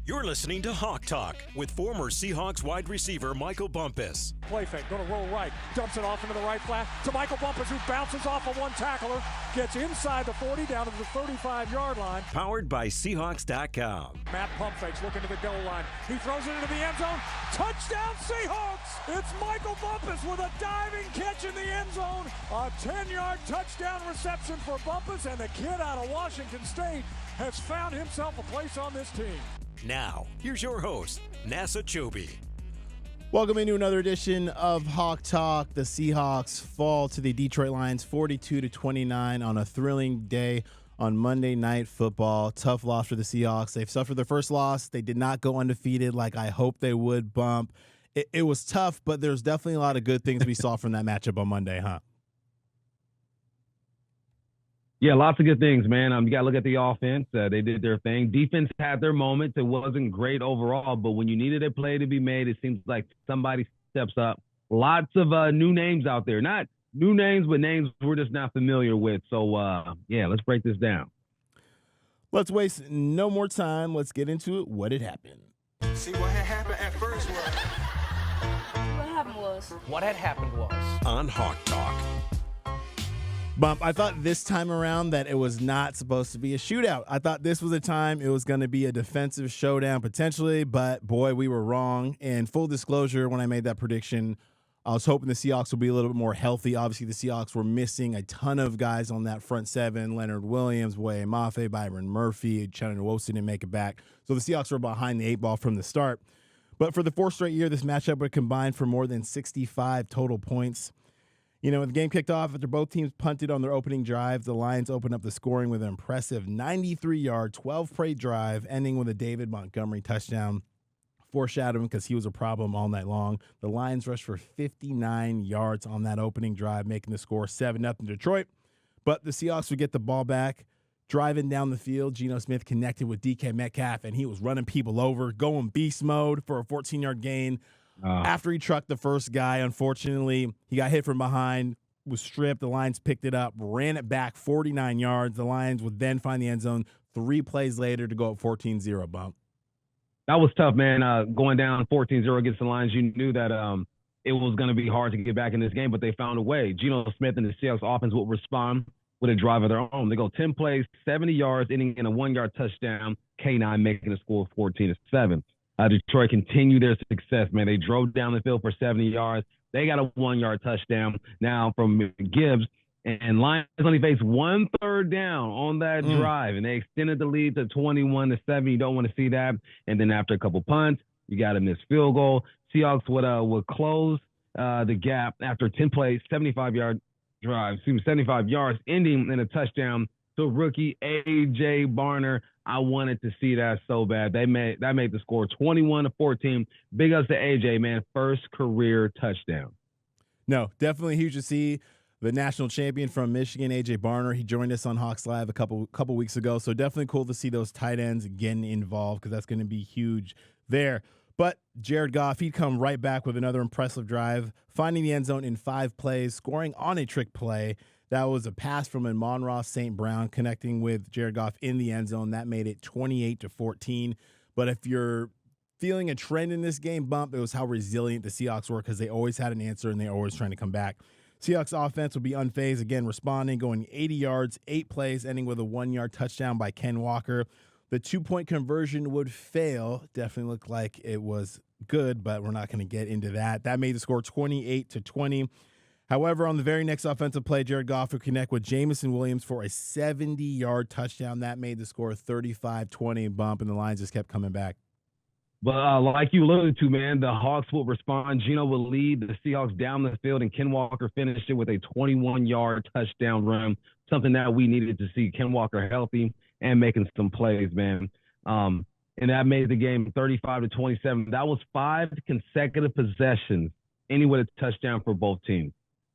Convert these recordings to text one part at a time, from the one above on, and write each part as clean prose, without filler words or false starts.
You're listening to Hawk Talk with former Seahawks wide receiver Michael Bumpus. Play fake, going to roll right, dumps it off into the right flat to Michael Bumpus, who bounces off of one tackler, gets inside the 40, down to the 35-yard line. Powered by Seahawks.com. Matt pump fakes, looking to the goal line. He throws it into the end zone. Touchdown Seahawks! It's Michael Bumpus with a diving catch in the end zone. A 10-yard touchdown reception for Bumpus, and the kid out of Washington State has found himself a place on this team. Now, here's your host, Nasser Kyobe. Welcome into another edition of Hawk Talk. The Seahawks fall to the Detroit Lions 42-29 on a thrilling day on Monday Night Football. Tough loss for the Seahawks. They've suffered their first loss. They did not go undefeated like I hoped they would, Bump. It was tough, but there's definitely a lot of good things we saw from that matchup on Monday, huh? Yeah, lots of good things, man. You got to look at the offense. They did their thing. Defense had their moments. It wasn't great overall, but when you needed a play to be made, it seems like somebody steps up. Lots of new names out there. Not new names, but names we're just not familiar with. So, yeah, let's break this down. Let's waste no more time. Let's get into it. What had happened? See, what had happened at first was... What had happened was... On Hawk Talk. Bump, I thought this time around that it was not supposed to be a shootout. I thought this was a time it was going to be a defensive showdown potentially, but boy, we were wrong. And full disclosure, when I made that prediction, I was hoping the Seahawks would be a little bit more healthy. Obviously, the Seahawks were missing a ton of guys on that front seven. Leonard Williams, Boye Mafe, Byron Murphy, Chandler Wosi didn't make it back. So the Seahawks were behind the eight ball from the start. But for the fourth straight year, this matchup would combine for more than 65 total points. You know, when the game kicked off, after both teams punted on their opening drive, the Lions opened up the scoring with an impressive 93-yard, 12-play drive, ending with a David Montgomery touchdown, foreshadowing because he was a problem all night long. The Lions rushed for 59 yards on that opening drive, making the score 7-0 Detroit. But the Seahawks would get the ball back. Driving down the field, Geno Smith connected with DK Metcalf, and he was running people over, going beast mode for a 14-yard gain. After he trucked the first guy, unfortunately, he got hit from behind, was stripped. The Lions picked it up, ran it back 49 yards. The Lions would then find the end zone 3 plays later to go up 14-0, Bump. That was tough, man. Going down 14-0 against the Lions, you knew that it was going to be hard to get back in this game, but they found a way. Geno Smith and the Seahawks offense would respond with a drive of their own. They go 10 plays, 70 yards, ending in a 1-yard touchdown. K9 making the score 14-7. Detroit continued their success, man. They drove down the field for 70 yards. They got a 1-yard touchdown now from Gibbs. And Lions only faced 1 third down on that drive, and they extended the lead to 21-7. You don't want to see that. And then after a couple punts, you got a missed field goal. Seahawks would close the gap after 10 plays, 75-yard drive, 75 yards, ending in a touchdown to rookie A.J. Barner. I wanted to see that so bad. That made the score 21-14. Big ups to AJ, man. First career touchdown. No, definitely huge to see the national champion from Michigan, AJ Barner. He joined us on Hawks Live a couple weeks ago. So definitely cool to see those tight ends getting involved because that's going to be huge there. But Jared Goff, he'd come right back with another impressive drive, finding the end zone in 5 plays, scoring on a trick play. That was a pass from Amon-Ra St. Brown connecting with Jared Goff in the end zone. That made it 28-14. But if you're feeling a trend in this game, Bump, it was how resilient the Seahawks were because they always had an answer and they always trying to come back. Seahawks offense would be unfazed, again, responding, going 80 yards, 8 plays, ending with a 1-yard touchdown by Ken Walker. The 2-point conversion would fail. Definitely looked like it was good, but we're not going to get into that. That made the score 28-20. However, on the very next offensive play, Jared Goff would connect with Jameson Williams for a 70-yard touchdown. That made the score 35-20, Bump, and the Lions just kept coming back. But like you alluded to, man, the Hawks will respond. Geno will lead the Seahawks down the field, and Ken Walker finished it with a 21-yard touchdown run, something that we needed to see. Ken Walker healthy and making some plays, man. And that made the game 35-27. That was 5 consecutive possessions, any with a touchdown for both teams.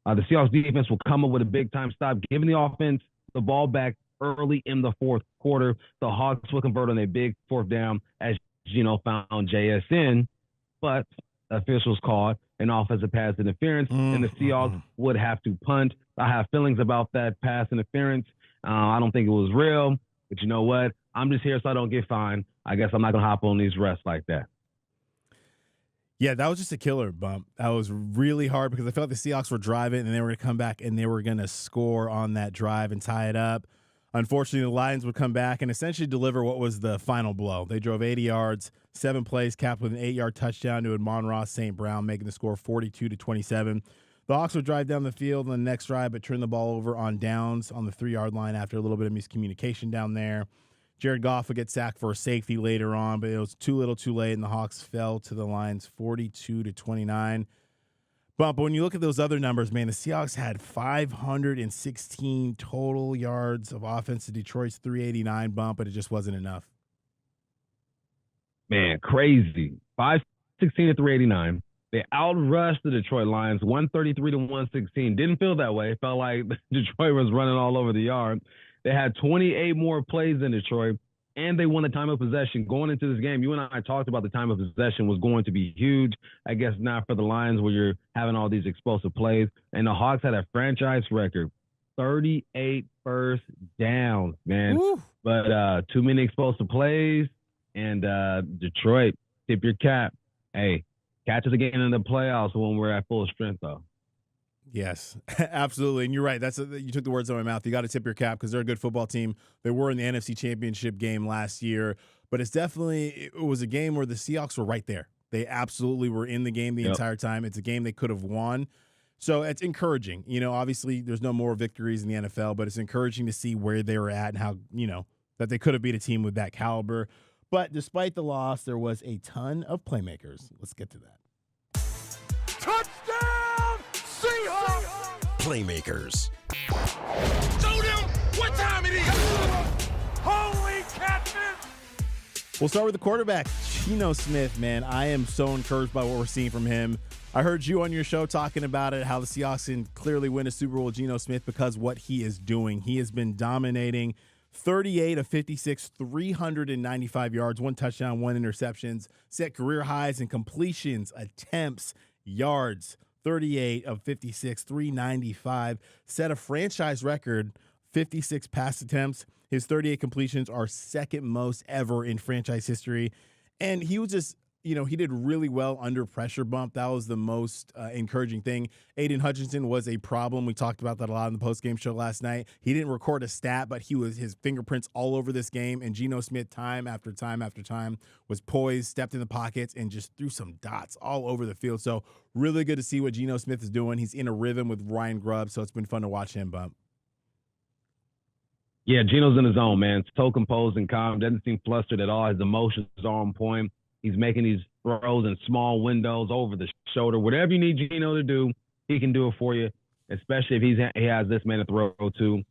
The Seahawks defense will come up with a big-time stop, giving the offense the ball back early in the fourth quarter. The Hawks will convert on a big 4th down as Geno found JSN, but officials called an offensive pass interference, and the Seahawks would have to punt. I have feelings about that pass interference. I don't think it was real, but you know what? I'm just here so I don't get fined. I guess I'm not gonna hop on these rests like that. Yeah, that was just a killer bump. That was really hard because I felt the Seahawks were driving and they were going to come back and they were going to score on that drive and tie it up. Unfortunately, the Lions would come back and essentially deliver what was the final blow. They drove 80 yards, 7 plays, capped with an 8-yard touchdown to Amon-Ra St. Brown, making the score 42-27. The Hawks would drive down the field on the next drive, but turn the ball over on downs on the 3-yard line after a little bit of miscommunication down there. Jared Goff would get sacked for a safety later on, but it was too little too late, and the Hawks fell to the Lions 42-29. But when you look at those other numbers, man, the Seahawks had 516 total yards of offense to Detroit's 389 bump, but it just wasn't enough. Man, crazy. 516 to 389. They outrushed the Detroit Lions 133-116. Didn't feel that way. It felt like Detroit was running all over the yard. They had 28 more plays than Detroit, and they won the time of possession. Going into this game, you and I talked about the time of possession was going to be huge. I guess not for the Lions where you're having all these explosive plays. And the Hawks had a franchise record, 38 first downs, man. Woo. But too many explosive plays, and Detroit, tip your cap. Hey, catch us again in the playoffs when we're at full strength, though. Yes, absolutely. And you're right. You took the words out of my mouth. You got to tip your cap because they're a good football team. They were in the NFC Championship game last year, but it was a game where the Seahawks were right there. They absolutely were in the game the entire time. It's a game they could have won. So it's encouraging. Obviously there's no more victories in the NFL, but it's encouraging to see where they were at and how, that they could have beat a team with that caliber. But despite the loss, there was a ton of playmakers. Let's get to that. Touchdown, Seahawks! Playmakers. Show them what time it is. Holy catfish! We'll start with the quarterback, Geno Smith, man. I am so encouraged by what we're seeing from him. I heard you on your show talking about it, how the Seahawks can clearly win a Super Bowl with Geno Smith because what he is doing. He has been dominating. 38 of 56, 395 yards, 1 touchdown, 1 interceptions, set career highs in completions, attempts, yards. 38 of 56, 395, set a franchise record, 56 pass attempts. His 38 completions are second most ever in franchise history. And he was just, he did really well under pressure bump. That was the most encouraging thing. Aiden Hutchinson was a problem. We talked about that a lot in the postgame show last night. He didn't record a stat, but his fingerprints all over this game. And Geno Smith, time after time after time, was poised, stepped in the pockets, and just threw some dots all over the field. So really good to see what Geno Smith is doing. He's in a rhythm with Ryan Grubb, so it's been fun to watch him bump. Yeah, Geno's in his zone, man. So composed and calm. Doesn't seem flustered at all. His emotions are on point. He's making these throws in small windows over the shoulder. Whatever you need Geno to do, he can do it for you, especially if he has this man to throw to.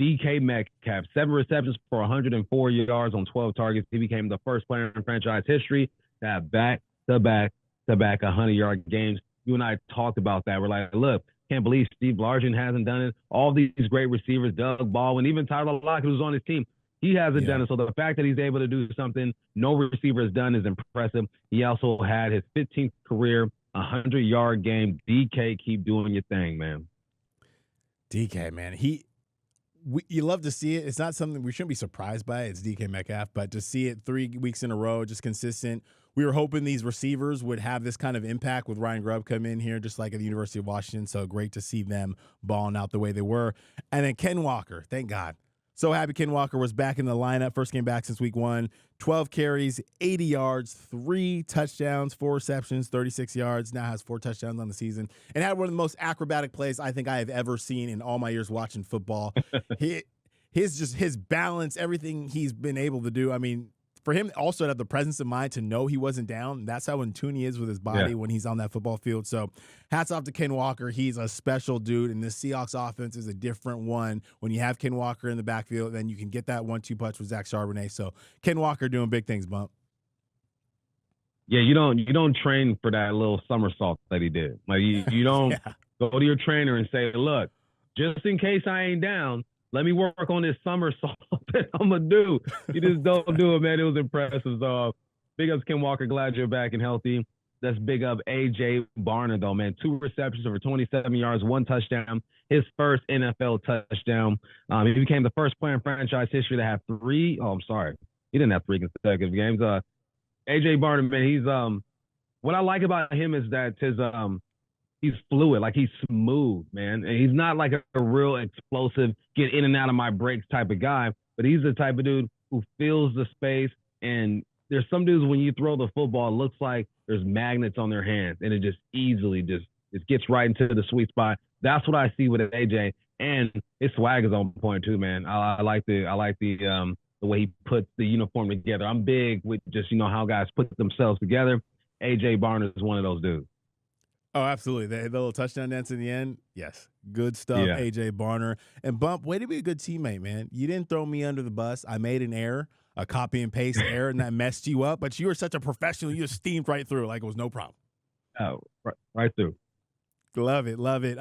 DK Metcalf, 7 receptions for 104 yards on 12 targets. He became the first player in franchise history to have back-to-back 100-yard games. You and I talked about that. We're like, look, can't believe Steve Largent hasn't done it. All these great receivers, Doug Baldwin, even Tyler Lockett was on his team. He hasn't done it. So the fact that he's able to do something no receiver has done is impressive. He also had his 15th career 100-yard game. DK, keep doing your thing, man. DK, man. You love to see it. It's not something we shouldn't be surprised by. It's DK Metcalf, but to see it 3 weeks in a row, just consistent. We were hoping these receivers would have this kind of impact with Ryan Grubb come in here, just like at the University of Washington. So great to see them balling out the way they were. And then Ken Walker, thank God. So happy Ken Walker was back in the lineup. First game back since week 1. 12 carries, 80 yards, 3 touchdowns, 4 receptions, 36 yards. Now has 4 touchdowns on the season. And had one of the most acrobatic plays I think I have ever seen in all my years watching football. His balance, everything he's been able to do. I mean, for him also to have the presence of mind to know he wasn't down, that's how in tune he is with his body when he's on that football field. So hats off to Ken Walker. He's a special dude, and this Seahawks offense is a different one. When you have Ken Walker in the backfield, then you can get that 1-2 punch with Zach Charbonnet. So Ken Walker doing big things, Bump. Yeah, you don't train for that little somersault that he did. Like you don't go to your trainer and say, look, just in case I ain't down, let me work on this somersault that I'm going to do. You just don't do it, man. It was impressive. So big ups, Ken Walker. Glad you're back and healthy. let's big up A.J. Barner, though, man. 2 receptions over 27 yards, 1 touchdown. His first NFL touchdown. He became the first player in franchise history to have 3. Oh, I'm sorry. He didn't have 3 consecutive games. A.J. Barner, man, he's what I like about him is that he's fluid, like he's smooth, man. And he's not like a real explosive, get in and out of my breaks type of guy, but he's the type of dude who fills the space. And there's some dudes when you throw the football, it looks like there's magnets on their hands, and it just easily just gets right into the sweet spot. That's what I see with AJ, and his swag is on point too, man. I like the way he puts the uniform together. I'm big with just how guys put themselves together. AJ Barner is one of those dudes. Oh, absolutely. The little touchdown dance in the end. Yes. Good stuff, Yeah. AJ Barner. And Bump, way to be a good teammate, man. You didn't throw me under the bus. I made an error, a copy and paste error, and that messed you up. But you were such a professional. You just steamed right through like it was no problem. Oh, right through. Love it. Love it.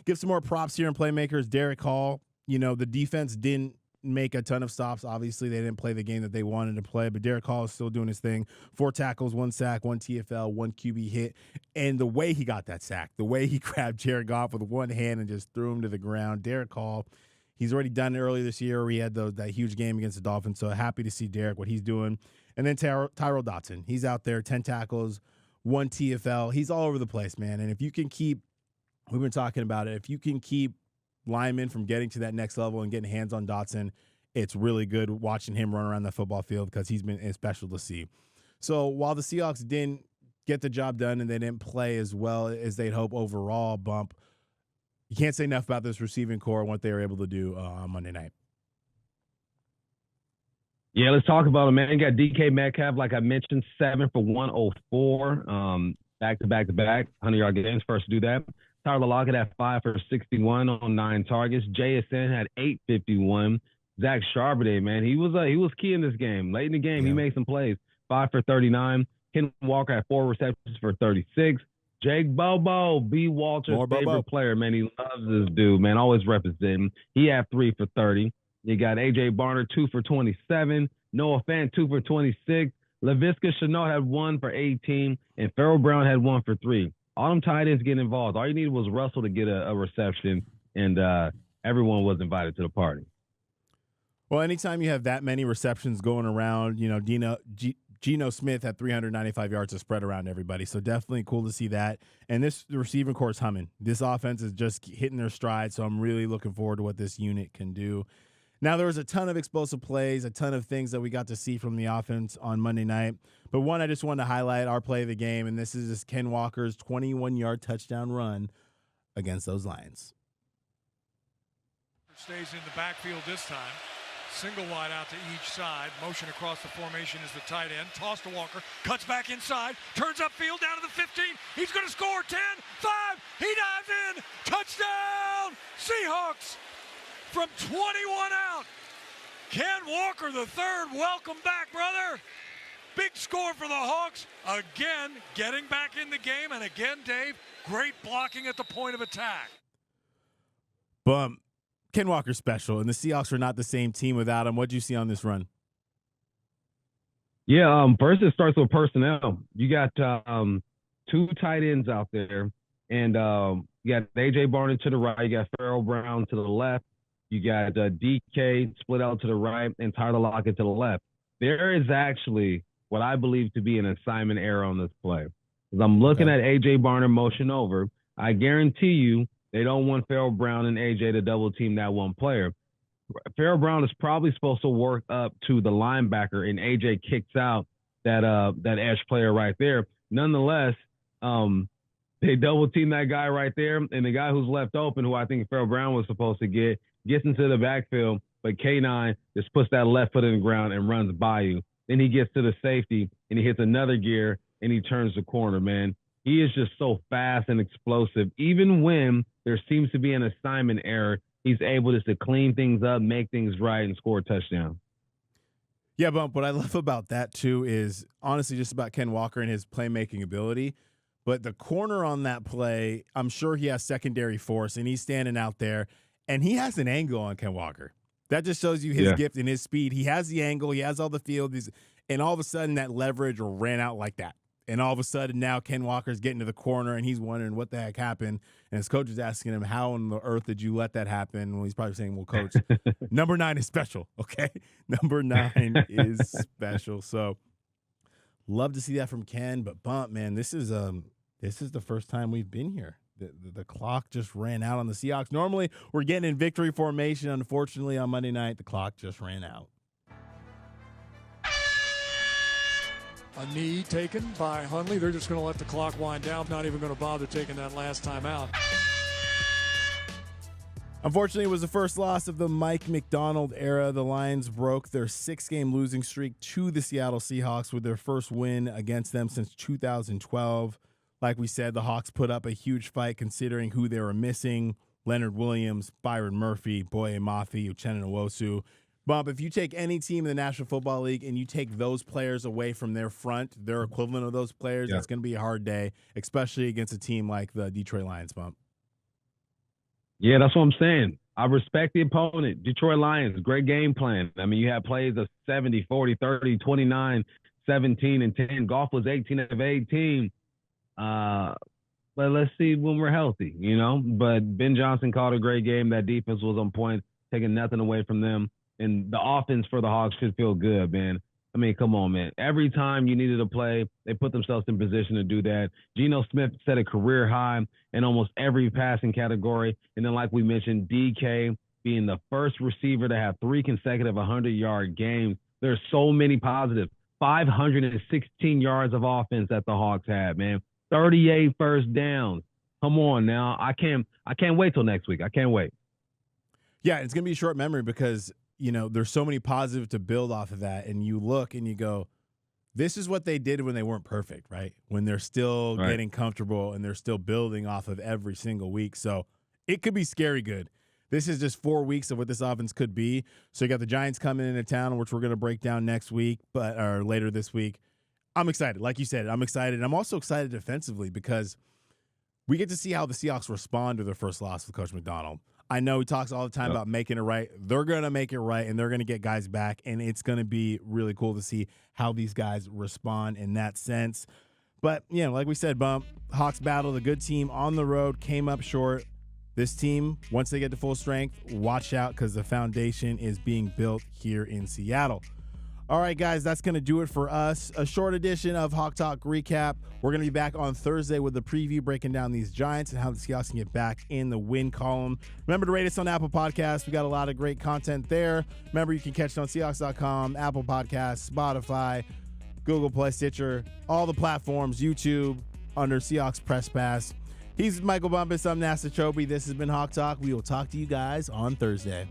Give some more props here in Playmakers. Derek Hall, the defense didn't make a ton of stops. Obviously, they didn't play the game that they wanted to play, but Derek Hall is still doing his thing. 4 tackles, 1 sack, 1 TFL, 1 QB hit. And the way he got that sack, the way he grabbed Jared Goff with one hand and just threw him to the ground. Derek Hall, he's already done it earlier this year where he had that huge game against the Dolphins. So happy to see Derek, what he's doing. And then Tyrell Dotson, he's out there, 10 tackles, 1 TFL. He's all over the place, man. And if you can keep, we've been talking about it, if you can keep linemen from getting to that next level and getting hands on Dotson, it's really good watching him run around the football field because he's been special to see. So while the Seahawks didn't get the job done and they didn't play as well as they'd hope overall, Bump, you can't say enough about this receiving core and what they were able to do on Monday night. Yeah, let's talk about it, man. You got DK Metcalf, like I mentioned, 7 for 104, back-to-back, 100-yard games, first to do that. Tyler Lockett had 5 for 61 on 9 targets. JSN had 851. Zach Charbonnet, man, he was key in this game. Late in the game, He made some plays. 5 for 39. Ken Walker had 4 receptions for 36. Jake Bobo, B. Walter's favorite player, man. He loves this dude, man. Always representing. He had 3 for 30. You got A.J. Barner, 2 for 27. Noah Fant, 2 for 26. Laviska Shenault had 1 for 18. And Farrell Brown had 1 for 3. All them tight ends getting involved. All you needed was Russell to get a reception, and everyone was invited to the party. Well, anytime you have that many receptions going around, Geno Smith had 395 yards to spread around everybody. So definitely cool to see that. And the receiving core is humming. This offense is just hitting their stride. So I'm really looking forward to what this unit can do. Now, there was a ton of explosive plays, a ton of things that we got to see from the offense on Monday night. But one, I just wanted to highlight our play of the game, and this is Ken Walker's 21-yard touchdown run against those Lions. Stays in the backfield this time. Single wide out to each side. Motion across the formation is the tight end. Toss to Walker. Cuts back inside. Turns upfield down to the 15. He's going to score. 10, 5. He dives in. Touchdown, Seahawks. From 21 out. Ken Walker the third. Welcome back, brother. Big score for the Hawks. Again, getting back in the game. And again, Dave, great blocking at the point of attack. Bump. Ken Walker's special, and the Seahawks are not the same team without him. What did you see on this run? Yeah, first it starts with personnel. You got 2 tight ends out there, and you got A.J. Barner to the right. You got Farrell Brown to the left. You got DK split out to the right and Tyler Lockett to the left. There is actually what I believe to be an assignment error on this play. As I'm looking at A.J. Barner motion over, I guarantee you they don't want Farrell Brown and A.J. to double team that one player. Farrell Brown is probably supposed to work up to the linebacker, and A.J. kicks out that edge player right there. Nonetheless, they double team that guy right there, and the guy who's left open, who I think Farrell Brown was supposed to get, gets into the backfield, but K9 just puts that left foot in the ground and runs by you. Then he gets to the safety, and he hits another gear, and he turns the corner, man. He is just so fast and explosive. Even when there seems to be an assignment error, he's able just to clean things up, make things right, and score a touchdown. Yeah, Bump, what I love about that, too, is honestly just about Ken Walker and his playmaking ability. But the corner on that play, I'm sure he has secondary force, and he's standing out there, and he has an angle on Ken Walker. That just shows you his gift and his speed. He has the angle. He has all the field. And all of a sudden, that leverage ran out like that. And all of a sudden now Ken Walker's getting to the corner and he's wondering what the heck happened. And his coach is asking him, how in the earth did you let that happen? Well, he's probably saying, well, coach, number 9 is special. Okay. Number 9 is special. So love to see that from Ken, but Bump, man, this is the first time we've been here. The clock just ran out on the Seahawks. Normally we're getting in victory formation. Unfortunately on Monday night, the clock just ran out. A knee taken by Hundley. They're just going to let the clock wind down. Not even going to bother taking that last time out. Unfortunately, it was the first loss of the Mike McDonald era. The Lions broke their 6-game losing streak to the Seattle Seahawks with their first win against them since 2012. Like we said, the Hawks put up a huge fight considering who they were missing. Leonard Williams, Byron Murphy, Boye Mafi, Uchenna Nwosu. Bump, if you take any team in the National Football League and you take those players away from their front, their equivalent of those players, It's going to be a hard day, especially against a team like the Detroit Lions, Bump. Yeah, that's what I'm saying. I respect the opponent. Detroit Lions, great game plan. I mean, you had plays of 70, 40, 30, 29, 17, and 10. Goff was 18 of 18. But let's see when we're healthy, But Ben Johnson called a great game. That defense was on point, taking nothing away from them. And the offense for the Hawks should feel good, man. I mean, come on, man. Every time you needed a play, they put themselves in position to do that. Geno Smith set a career high in almost every passing category. And then, like we mentioned, DK being the first receiver to have 3 consecutive 100-yard games. There's so many positives. 516 yards of offense that the Hawks had, man. 38 first downs. Come on now. I can't wait till next week. I can't wait. Yeah, it's going to be a short memory because – there's so many positives to build off of that. And you look and you go, this is what they did when they weren't perfect, right? When they're still getting comfortable and they're still building off of every single week. So it could be scary good. This is just 4 weeks of what this offense could be. So you got the Giants coming into town, which we're going to break down next week, or later this week. I'm excited. Like you said, I'm excited. I'm also excited defensively because we get to see how the Seahawks respond to their first loss with Coach McDonald. I know he talks all the time about making it right. They're going to make it right, and they're going to get guys back, and it's going to be really cool to see how these guys respond in that sense. But, like we said, Bump, Hawks battled a good team on the road, came up short. This team, once they get to full strength, watch out because the foundation is being built here in Seattle. All right, guys, that's going to do it for us. A short edition of Hawk Talk Recap. We're going to be back on Thursday with the preview, breaking down these Giants and how the Seahawks can get back in the win column. Remember to rate us on Apple Podcasts. We got a lot of great content there. Remember, you can catch it on Seahawks.com, Apple Podcasts, Spotify, Google Play, Stitcher, all the platforms, YouTube, under Seahawks Press Pass. He's Michael Bumpus. I'm Nasser. This has been Hawk Talk. We will talk to you guys on Thursday.